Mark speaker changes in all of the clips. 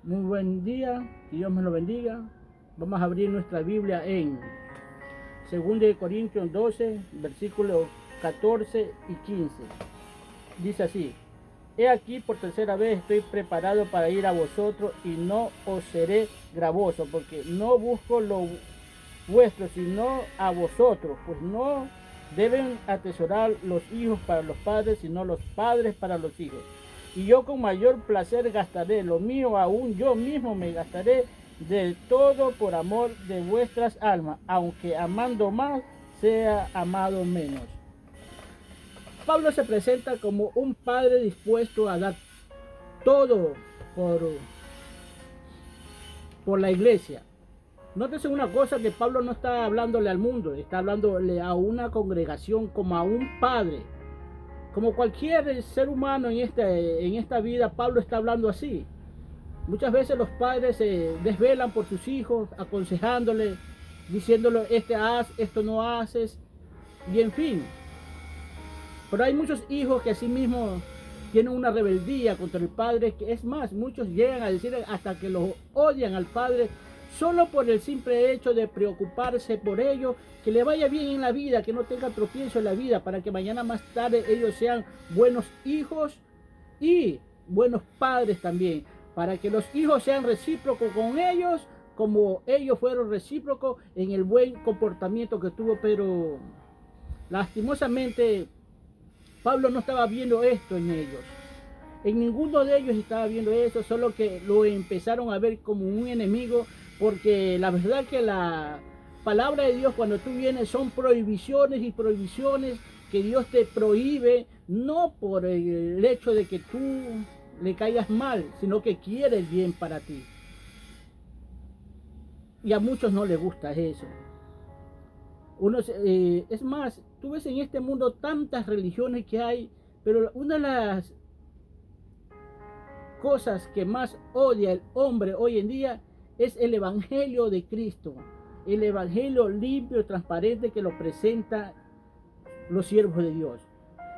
Speaker 1: Muy buen día, que Dios me lo bendiga. Vamos a abrir nuestra Biblia en 2 Corintios 12, versículos 14 y 15. Dice así: He aquí por tercera vez estoy preparado para ir a vosotros y no os seré gravoso, porque no busco lo vuestro, sino a vosotros, pues no deben atesorar los hijos para los padres, sino los padres para los hijos. Y yo con mayor placer gastaré lo mío, aún yo mismo me gastaré de todo por amor de vuestras almas, aunque amando más sea amado menos. Pablo se presenta como un padre dispuesto a dar todo por la iglesia. Nótese una cosa, que Pablo no está hablándole al mundo, está hablándole a una congregación como a un padre. Como cualquier ser humano en esta vida, Pablo está hablando así. Muchas veces los padres se desvelan por sus hijos, aconsejándole, diciéndole, haz, esto no haces, y en fin. Pero hay muchos hijos que así mismo tienen una rebeldía contra el padre, que es más, muchos llegan a decir hasta que los odian al padre, solo por el simple hecho de preocuparse por ellos, que le vaya bien en la vida, que no tenga tropiezo en la vida, para que mañana más tarde ellos sean buenos hijos y buenos padres también, para que los hijos sean recíprocos con ellos, como ellos fueron recíprocos en el buen comportamiento que tuvo. Pero lastimosamente Pablo no estaba viendo esto en ellos. En ninguno de ellos estaba viendo eso, solo que lo empezaron a ver como un enemigo, porque la verdad que la palabra de Dios, cuando tú vienes, son prohibiciones y prohibiciones que Dios te prohíbe, no por el hecho de que tú le caigas mal, sino que quiere el bien para ti. Y a muchos no les gusta eso. Es más, tú ves en este mundo tantas religiones que hay, pero una de las cosas que más odia el hombre hoy en día es el evangelio de Cristo, el evangelio limpio, transparente, que lo presenta los siervos de Dios.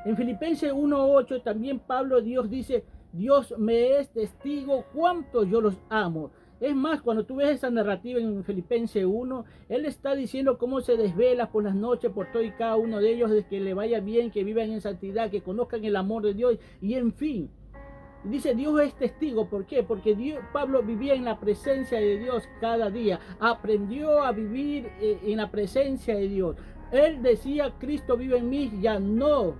Speaker 1: En Filipenses 1:8 también Dios dice: Dios me es testigo cuánto yo los amo. Es más, cuando tú ves esa narrativa en Filipenses 1, él está diciendo cómo se desvela por las noches por todo y cada uno de ellos, de que le vaya bien, que vivan en santidad, que conozcan el amor de Dios, y en fin. Dice, Dios es testigo. ¿Por qué? Porque Pablo vivía en la presencia de Dios cada día. Aprendió a vivir en la presencia de Dios. Él decía, Cristo vive en mí, ya no.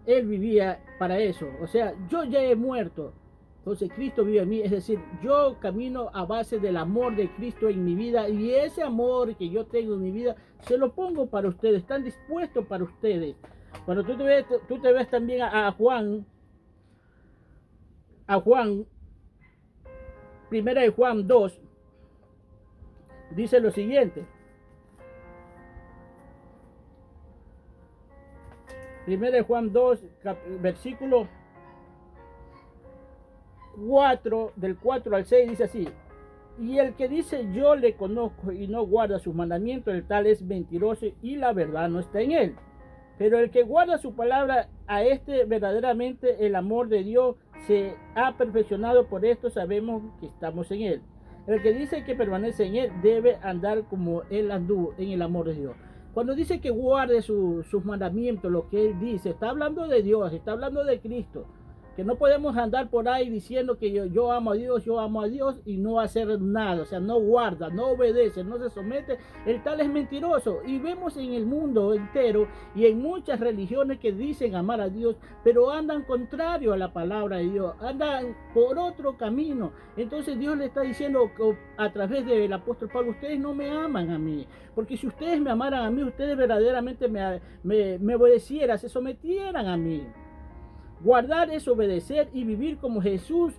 Speaker 1: Él vivía para eso. O sea, yo ya he muerto. Entonces Cristo vive en mí. Es decir, yo camino a base del amor de Cristo en mi vida. Y ese amor que yo tengo en mi vida, se lo pongo para ustedes. Están dispuestos para ustedes. Cuando tú te ves también a Juan, primera de Juan 2, dice lo siguiente. Primera de Juan 2, versículo 4, del 4 al 6, dice así: Y el que dice yo le conozco y no guarda sus mandamientos, el tal es mentiroso y la verdad no está en él. Pero el que guarda su palabra, a este verdaderamente el amor de Dios se ha perfeccionado. Por esto sabemos que estamos en él. El que dice que permanece en él debe andar como él anduvo, en el amor de Dios. Cuando dice que guarde sus mandamientos, lo que él dice, está hablando de Dios, está hablando de Cristo. Que no podemos andar por ahí diciendo que yo amo a Dios y no hacer nada. O sea, no guarda, no obedece, no se somete. El tal es mentiroso. Y vemos en el mundo entero y en muchas religiones que dicen amar a Dios, pero andan contrario a la palabra de Dios, andan por otro camino. Entonces Dios le está diciendo a través del apóstol Pablo: ustedes no me aman a mí, porque si ustedes me amaran a mí, ustedes verdaderamente me obedecieran, se sometieran a mí. Guardar es obedecer y vivir como Jesús.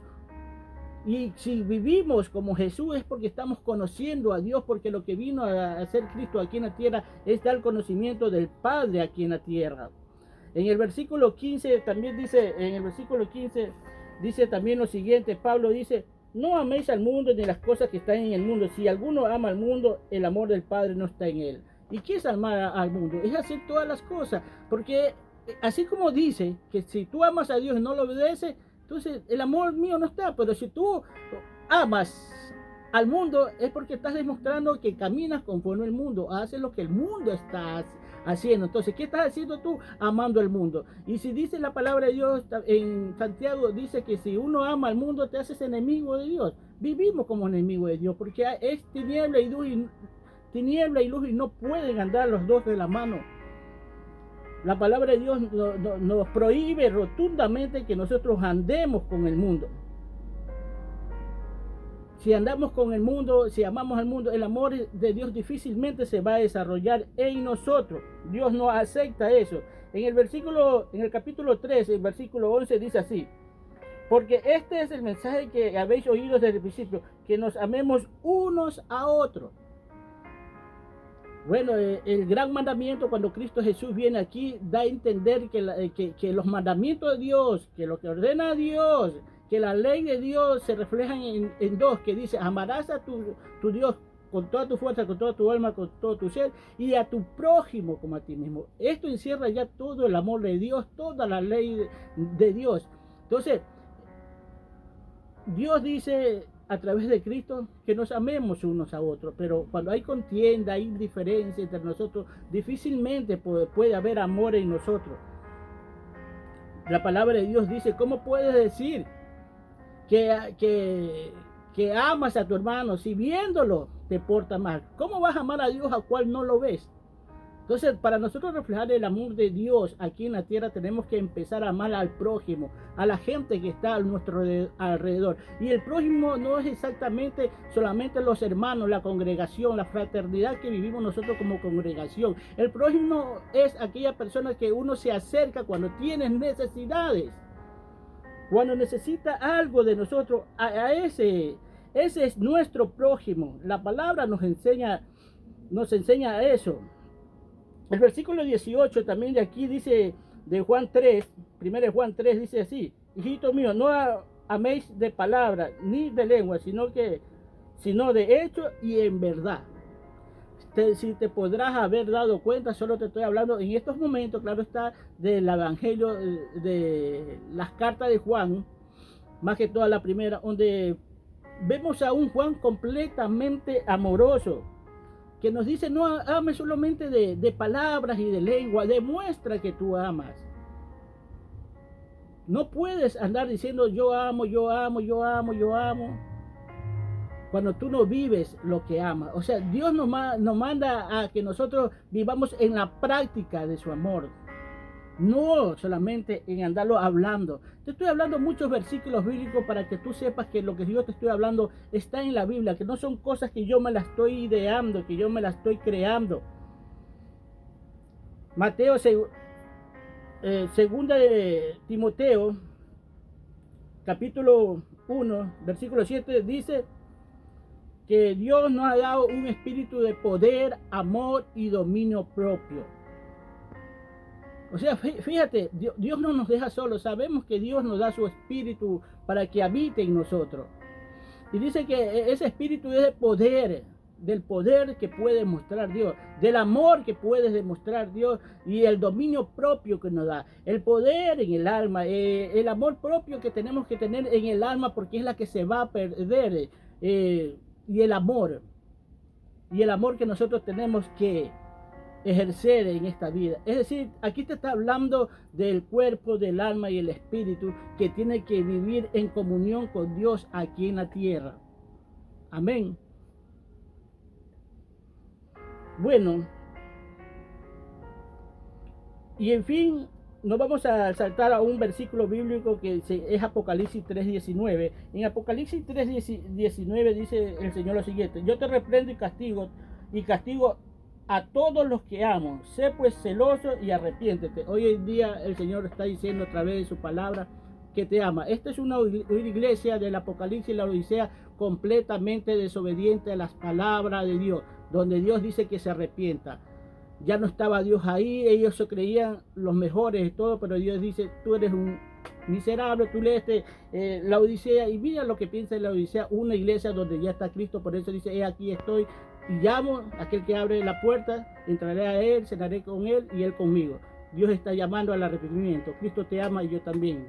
Speaker 1: Y si vivimos como Jesús es porque estamos conociendo a Dios, porque lo que vino a hacer Cristo aquí en la tierra es dar conocimiento del Padre aquí en la tierra. En el versículo 15 también dice también lo siguiente. Pablo dice: no améis al mundo ni las cosas que están en el mundo. Si alguno ama al mundo, el amor del Padre no está en él. ¿Y qué es amar al mundo? Es hacer todas las cosas, porque así como dice que si tú amas a Dios y no lo obedeces, entonces el amor mío no está. Pero si tú amas al mundo, es porque estás demostrando que caminas conforme al mundo, haces lo que el mundo está haciendo. Entonces, ¿qué estás haciendo tú? Amando al mundo. Y si dice la palabra de Dios en Santiago, dice que si uno ama al mundo, te haces enemigo de Dios. Vivimos como enemigos de Dios, porque es tiniebla y luz y no pueden andar los dos de la mano. La palabra de Dios nos prohíbe rotundamente que nosotros andemos con el mundo. Si andamos con el mundo, si amamos al mundo, el amor de Dios difícilmente se va a desarrollar en nosotros. Dios no acepta eso. En el capítulo 3, el versículo 11 dice así: porque este es el mensaje que habéis oído desde el principio, que nos amemos unos a otros. Bueno, el gran mandamiento cuando Cristo Jesús viene aquí da a entender que los mandamientos de Dios, que lo que ordena Dios, que la ley de Dios se reflejan en dos, que dice: amarás a tu Dios con toda tu fuerza, con toda tu alma, con todo tu ser, y a tu prójimo como a ti mismo. Esto encierra ya todo el amor de Dios, toda la ley de Dios. Entonces, Dios dice a través de Cristo que nos amemos unos a otros, pero cuando hay contienda, hay diferencia entre nosotros, difícilmente puede haber amor en nosotros. La palabra de Dios dice: ¿cómo puedes decir que amas a tu hermano si viéndolo te porta mal? ¿Cómo vas a amar a Dios a cual no lo ves? Entonces, para nosotros reflejar el amor de Dios aquí en la tierra, tenemos que empezar a amar al prójimo, a la gente que está a nuestro alrededor. Y el prójimo no es exactamente solamente los hermanos, la congregación, la fraternidad que vivimos nosotros como congregación. El prójimo es aquella persona que uno se acerca cuando tiene necesidades, cuando necesita algo de nosotros. Ese es nuestro prójimo. La palabra nos enseña eso. El versículo 18 también de aquí dice, de Juan 3, 1 Juan 3, dice así: hijito mío, no améis de palabra ni de lengua, sino de hecho y en verdad. Si te podrás haber dado cuenta, solo te estoy hablando en estos momentos, claro está, del evangelio, de las cartas de Juan, más que toda la primera, donde vemos a un Juan completamente amoroso, que nos dice: no ames solamente de palabras y de lengua, demuestra que tú amas. No puedes andar diciendo yo amo, yo amo, yo amo, yo amo, cuando tú no vives lo que amas. O sea, Dios nos manda a que nosotros vivamos en la práctica de su amor, no solamente en andarlo hablando. Te estoy hablando muchos versículos bíblicos para que tú sepas que lo que yo te estoy hablando está en la Biblia, que no son cosas que yo me las estoy ideando, que yo me las estoy creando. Segunda de Timoteo, capítulo 1, versículo 7, dice que Dios nos ha dado un espíritu de poder, amor y dominio propio. O sea, fíjate, Dios no nos deja solos. Sabemos que Dios nos da su espíritu para que habite en nosotros. Y dice que ese espíritu es de poder, del poder que puede mostrar Dios, del amor que puede demostrar Dios y el dominio propio que nos da. El poder en el alma, el amor propio que tenemos que tener en el alma, porque es la que se va a perder. Y el amor que nosotros tenemos que ejercer en esta vida. Es decir, aquí te está hablando del cuerpo, del alma y el espíritu que tiene que vivir en comunión con Dios aquí en la tierra. Amén. Bueno, y en fin, nos vamos a saltar a un versículo bíblico que es Apocalipsis 3:19. En Apocalipsis 3:19 dice el Señor lo siguiente: yo te reprendo y castigo a todos los que amo. Sé pues celoso y arrepiéntete. Hoy en día el Señor está diciendo a través de su palabra que te ama. Esta es una iglesia del Apocalipsis, la Odisea, completamente desobediente a las palabras de Dios, donde Dios dice que se arrepienta. Ya no estaba Dios ahí, ellos se creían los mejores de todo, pero Dios dice: tú eres un miserable. Tú lees la Odisea y mira lo que piensa en la Odisea, una iglesia donde ya está Cristo. Por eso dice: aquí estoy y llamo, aquel que abre la puerta, entraré a él, cenaré con él y él conmigo. Dios está llamando al arrepentimiento. Cristo te ama y yo también.